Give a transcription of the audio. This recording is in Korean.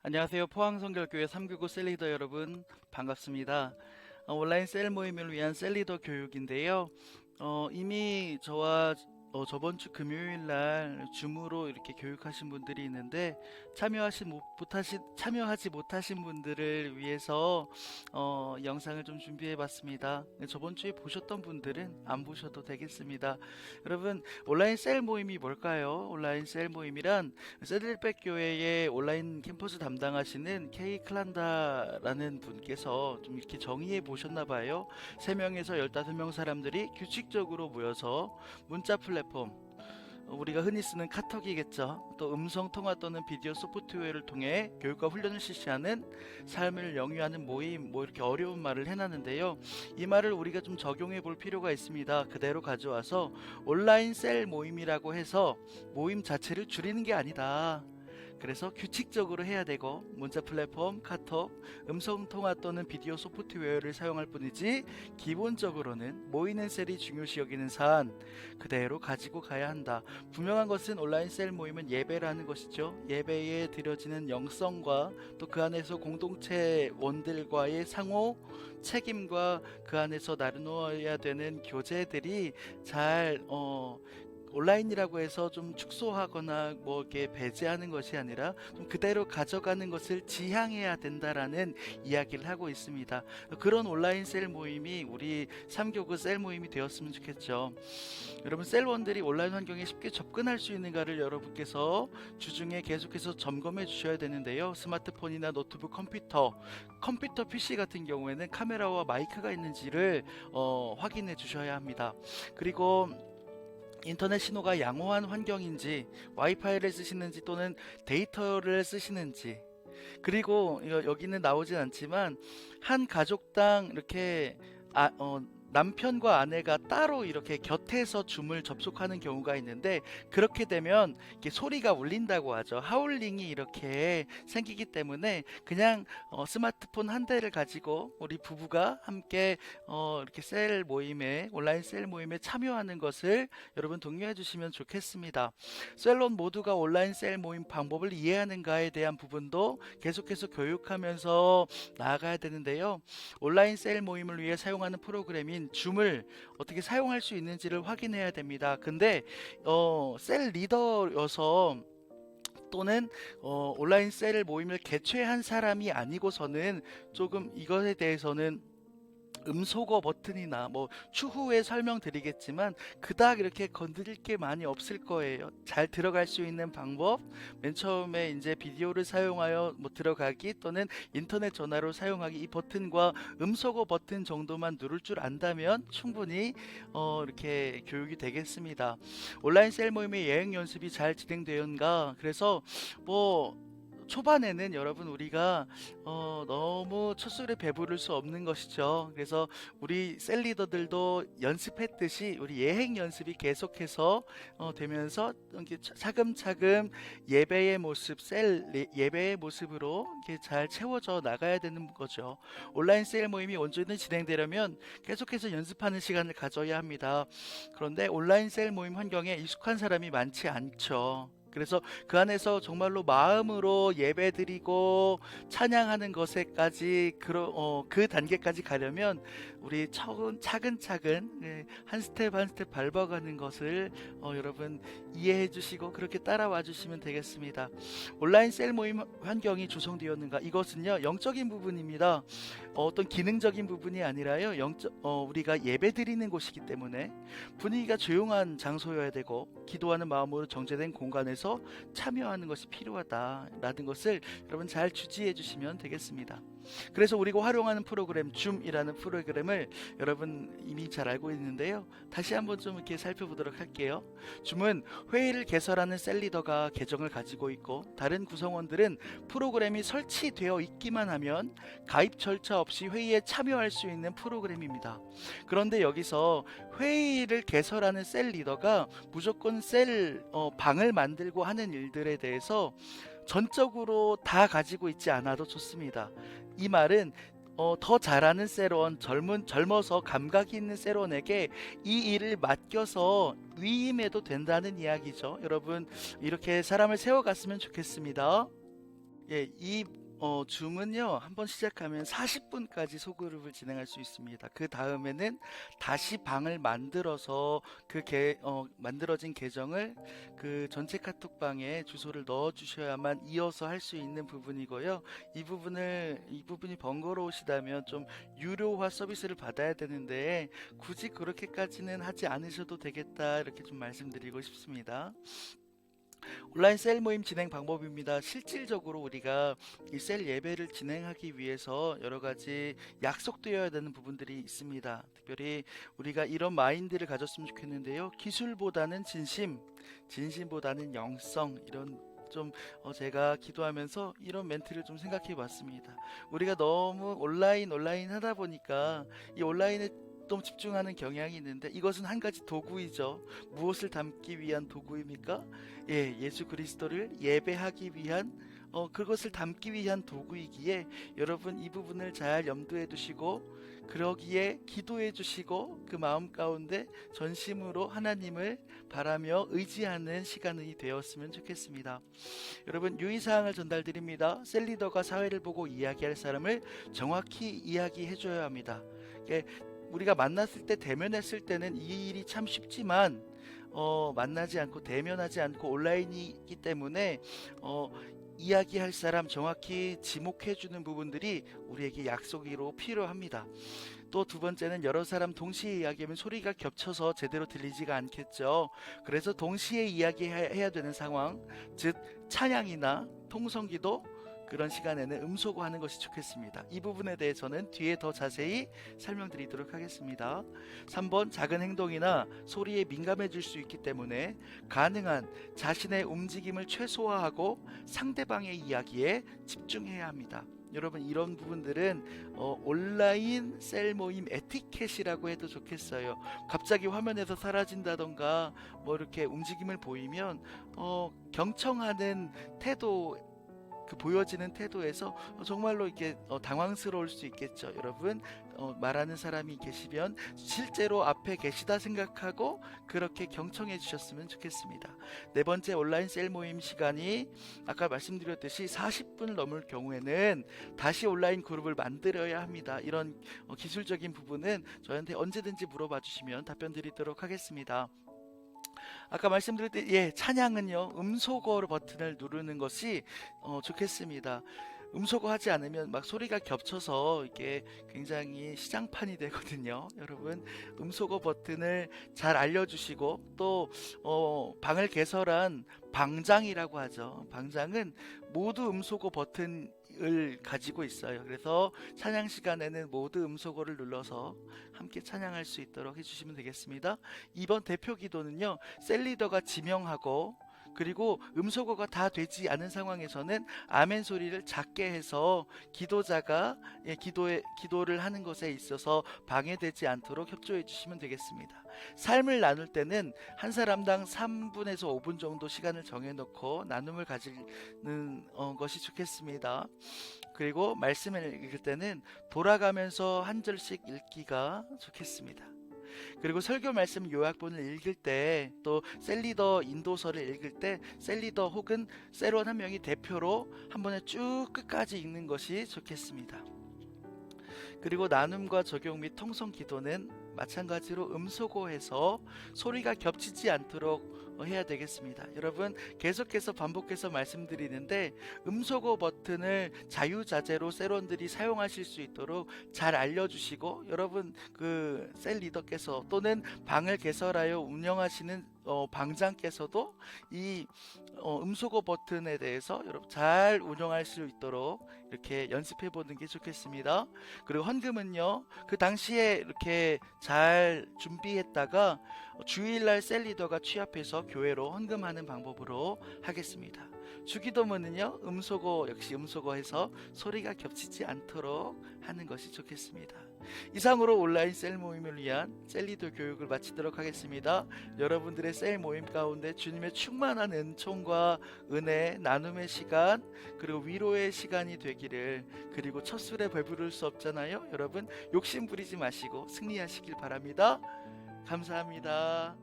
안녕하세요. 포항성결교회 399 셀리더 여러분 반갑습니다. 온라인 셀 모임을 위한 셀리더 교육인데요. 이미 저와 저번 주 금요일 날 줌으로 이렇게 교육하신 분들이 있는데 참여하지 못하신 분들을 위해서 영상을 좀 준비해 봤습니다. 저번 주에 보셨던 분들은 안 보셔도 되겠습니다. 여러분, 온라인 셀 모임이 뭘까요? 온라인 셀 모임이란 세들백 교회의 온라인 캠퍼스 담당하시는 K 클란다라는 분께서 좀 이렇게 정의해 보셨나 봐요. 3명에서 15명 사람들이 규칙적으로 모여서 문자 플랫폼, 우리가 흔히 쓰는 카톡이겠죠. 또 음성 통화 또는 비디오 소프트웨어를 통해 교육과 훈련을 실시하는 삶을 영위하는 모임, 뭐 이렇게 어려운 말을 해놨는데요. 이 말을 우리가 좀 적용해 볼 필요가 있습니다. 그대로 가져와서 온라인 셀 모임이라고 해서 모임 자체를 줄이는 게 아니다. 그래서 규칙적으로 해야 되고 문자 플랫폼, 카톡, 음성 통화 또는 비디오 소프트웨어를 사용할 뿐이지 기본적으로는 모이는 셀이 중요시 여기는 사안 그대로 가지고 가야 한다. 분명한 것은 온라인 셀 모임은 예배라는 것이죠. 예배에 드려지는 영성과 또 그 안에서 공동체원들과의 상호 책임과 그 안에서 나누어야 되는 교제들이 잘 온라인이라고 해서 좀 축소하거나 뭐 이렇게 배제하는 것이 아니라 좀 그대로 가져가는 것을 지향해야 된다라는 이야기를 하고 있습니다. 그런 온라인 셀 모임이 우리 3교구 셀 모임이 되었으면 좋겠죠. 여러분, 셀원들이 온라인 환경에 쉽게 접근할 수 있는가를 여러분께서 주중에 계속해서 점검해 주셔야 되는데요. 스마트폰이나 노트북, 컴퓨터 PC 같은 경우에는 카메라와 마이크가 있는지를 확인해 주셔야 합니다. 그리고 인터넷 신호가 양호한 환경인지, 와이파이를 쓰시는지 또는 데이터를 쓰시는지, 그리고 여기는 나오진 않지만 한 가족당 이렇게 남편과 아내가 따로 이렇게 곁에서 줌을 접속하는 경우가 있는데, 그렇게 되면 이렇게 소리가 울린다고 하죠. 하울링이 이렇게 생기기 때문에 그냥 스마트폰 한 대를 가지고 우리 부부가 함께 이렇게 온라인 셀 모임에 참여하는 것을 여러분 독려해 주시면 좋겠습니다. 셀론 모두가 온라인 셀 모임 방법을 이해하는가에 대한 부분도 계속해서 교육하면서 나아가야 되는데요. 온라인 셀 모임을 위해 사용하는 프로그램인 줌을 어떻게 사용할 수 있는지를 확인해야 됩니다. 근데 셀 리더여서 또는 온라인 셀 모임을 개최한 사람이 아니고서는 조금 이것에 대해서는 음소거 버튼이나 뭐 추후에 설명드리겠지만 그닥 이렇게 건드릴 게 많이 없을 거예요. 잘 들어갈 수 있는 방법, 맨 처음에 이제 비디오를 사용하여 뭐 들어가기 또는 인터넷 전화로 사용하기, 이 버튼과 음소거 버튼 정도만 누를 줄 안다면 충분히 이렇게 교육이 되겠습니다. 온라인 셀 모임의 예행 연습이 잘 진행되었는가, 그래서 뭐 초반에는 여러분 우리가 너무 첫술에 배부를 수 없는 것이죠. 그래서 우리 셀리더들도 연습했듯이 우리 예행 연습이 계속해서 되면서 이렇게 차근차근 예배의 모습으로 이렇게 잘 채워져 나가야 되는 거죠. 온라인 셀 모임이 온전히 진행되려면 계속해서 연습하는 시간을 가져야 합니다. 그런데 온라인 셀 모임 환경에 익숙한 사람이 많지 않죠. 그래서 그 안에서 정말로 마음으로 예배드리고 찬양하는 것에까지 그 단계까지 가려면 우리 차근차근 한 스텝 한 스텝 밟아가는 것을 여러분 이해해 주시고 그렇게 따라와 주시면 되겠습니다. 온라인 셀 모임 환경이 조성되었는가, 이것은요 영적인 부분입니다. 어떤 기능적인 부분이 아니라요, 우리가 예배드리는 곳이기 때문에 분위기가 조용한 장소여야 되고 기도하는 마음으로 정제된 공간에서 참여하는 것이 필요하다라는 것을 여러분 잘 주지해 주시면 되겠습니다. 그래서 우리가 활용하는 프로그램 줌이라는 프로그램을 여러분 이미 잘 알고 있는데요. 다시 한번 좀 이렇게 살펴보도록 할게요. 줌은 회의를 개설하는 셀리더가 계정을 가지고 있고 다른 구성원들은 프로그램이 설치되어 있기만 하면 가입 절차 없이 회의에 참여할 수 있는 프로그램입니다. 그런데 여기서 회의를 개설하는 셀 리더가 무조건 방을 만들고 하는 일들에 대해서 전적으로 다 가지고 있지 않아도 좋습니다. 이 말은 더 잘하는 젊어서 감각이 있는 세론에게 이 일을 맡겨서 위임해도 된다는 이야기죠. 여러분, 이렇게 사람을 세워갔으면 좋겠습니다. 예, 이 줌은요, 한번 시작하면 40분까지 소그룹을 진행할 수 있습니다. 그 다음에는 다시 방을 만들어서 만들어진 계정을 그 전체 카톡방에 주소를 넣어 주셔야만 이어서 할 수 있는 부분이고요. 이 부분이 번거로우시다면 좀 유료화 서비스를 받아야 되는데 굳이 그렇게까지는 하지 않으셔도 되겠다, 이렇게 좀 말씀드리고 싶습니다. 온라인 셀 모임 진행 방법입니다. 실질적으로 우리가 이 셀 예배를 진행하기 위해서 여러 가지 약속되어야 되는 부분들이 있습니다. 특별히 우리가 이런 마인드를 가졌으면 좋겠는데요. 기술보다는 진심, 진심보다는 영성, 이런 좀 제가 기도하면서 이런 멘트를 좀 생각해 봤습니다. 우리가 너무 온라인 하다 보니까 이 온라인에 너무 집중하는 경향이 있는데, 이것은 한 가지 도구이죠. 무엇을 담기 위한 도구입니까? 예, 예수 그리스도를 예배하기 위한 그것을 담기 위한 도구이기에 여러분 이 부분을 잘 염두에 두시고 그러기에 기도해 주시고 그 마음 가운데 전심으로 하나님을 바라며 의지하는 시간이 되었으면 좋겠습니다. 여러분 유의사항을 전달드립니다. 셀리더가 사회를 보고 이야기할 사람을 정확히 이야기해 줘야 합니다. 예, 우리가 만났을 때 대면했을 때는 이 일이 참 쉽지만 만나지 않고 대면하지 않고 온라인이기 때문에 이야기할 사람 정확히 지목해 주는 부분들이 우리에게 약속으로 필요합니다. 또 두 번째는 여러 사람 동시에 이야기하면 소리가 겹쳐서 제대로 들리지가 않겠죠. 그래서 동시에 이야기해야 되는 상황, 즉 찬양이나 통성기도, 그런 시간에는 음소거 하는 것이 좋겠습니다. 이 부분에 대해서는 뒤에 더 자세히 설명드리도록 하겠습니다. 3번, 작은 행동이나 소리에 민감해질 수 있기 때문에 가능한 자신의 움직임을 최소화하고 상대방의 이야기에 집중해야 합니다. 여러분 이런 부분들은 온라인 셀 모임 에티켓이라고 해도 좋겠어요. 갑자기 화면에서 사라진다던가 뭐 이렇게 움직임을 보이면 경청하는 태도, 그 보여지는 태도에서 정말로 이렇게 당황스러울 수 있겠죠. 여러분 말하는 사람이 계시면 실제로 앞에 계시다 생각하고 그렇게 경청해 주셨으면 좋겠습니다. 네 번째, 온라인 셀 모임 시간이 아까 말씀드렸듯이 40분을 넘을 경우에는 다시 온라인 그룹을 만들어야 합니다. 이런 기술적인 부분은 저한테 언제든지 물어봐 주시면 답변 드리도록 하겠습니다. 아까 말씀드릴 때, 예, 찬양은요, 음소거 버튼을 누르는 것이 좋겠습니다. 음소거 하지 않으면 막 소리가 겹쳐서 이게 굉장히 시장판이 되거든요. 여러분, 음소거 버튼을 잘 알려주시고, 또, 방을 개설한 방장이라고 하죠. 방장은 모두 음소거 버튼을 가지고 있어요. 그래서 찬양 시간에는 모두 음소거를 눌러서 함께 찬양할 수 있도록 해주시면 되겠습니다. 이번 대표 기도는요, 셀리더가 지명하고 그리고 음소거가 다 되지 않은 상황에서는 아멘 소리를 작게 해서 기도자가 기도를 하는 것에 있어서 방해되지 않도록 협조해 주시면 되겠습니다. 삶을 나눌 때는 한 사람당 3분에서 5분 정도 시간을 정해놓고 나눔을 가지는 것이 좋겠습니다. 그리고 말씀을 읽을 때는 돌아가면서 한 절씩 읽기가 좋겠습니다. 그리고 설교 말씀 요약본을 읽을 때, 또 셀리더 인도서를 읽을 때 셀리더 혹은 셀원 한 명이 대표로 한 번에 쭉 끝까지 읽는 것이 좋겠습니다. 그리고 나눔과 적용 및 통성 기도는 마찬가지로 음소거해서 소리가 겹치지 않도록 해야 되겠습니다. 여러분 계속해서 반복해서 말씀드리는데 음소거 버튼을 자유자재로 셀원들이 사용하실 수 있도록 잘 알려주시고, 여러분 그 셀 리더께서 또는 방을 개설하여 운영하시는 방장께서도 이 음소거 버튼에 대해서 여러분 잘 운영할 수 있도록 이렇게 연습해 보는 게 좋겠습니다. 그리고 헌금은요, 그 당시에 이렇게 잘 준비했다가 주일날 셀 리더가 취합해서 교회로 헌금하는 방법으로 하겠습니다. 주기도문은요, 음소거 역시 음소거해서 소리가 겹치지 않도록 하는 것이 좋겠습니다. 이상으로 온라인 셀 모임을 위한 셀리더 교육을 마치도록 하겠습니다. 여러분들의 셀 모임 가운데 주님의 충만한 은총과 은혜, 나눔의 시간, 그리고 위로의 시간이 되기를, 그리고 첫 술에 배부를 수 없잖아요. 여러분 욕심 부리지 마시고 승리하시길 바랍니다. 감사합니다.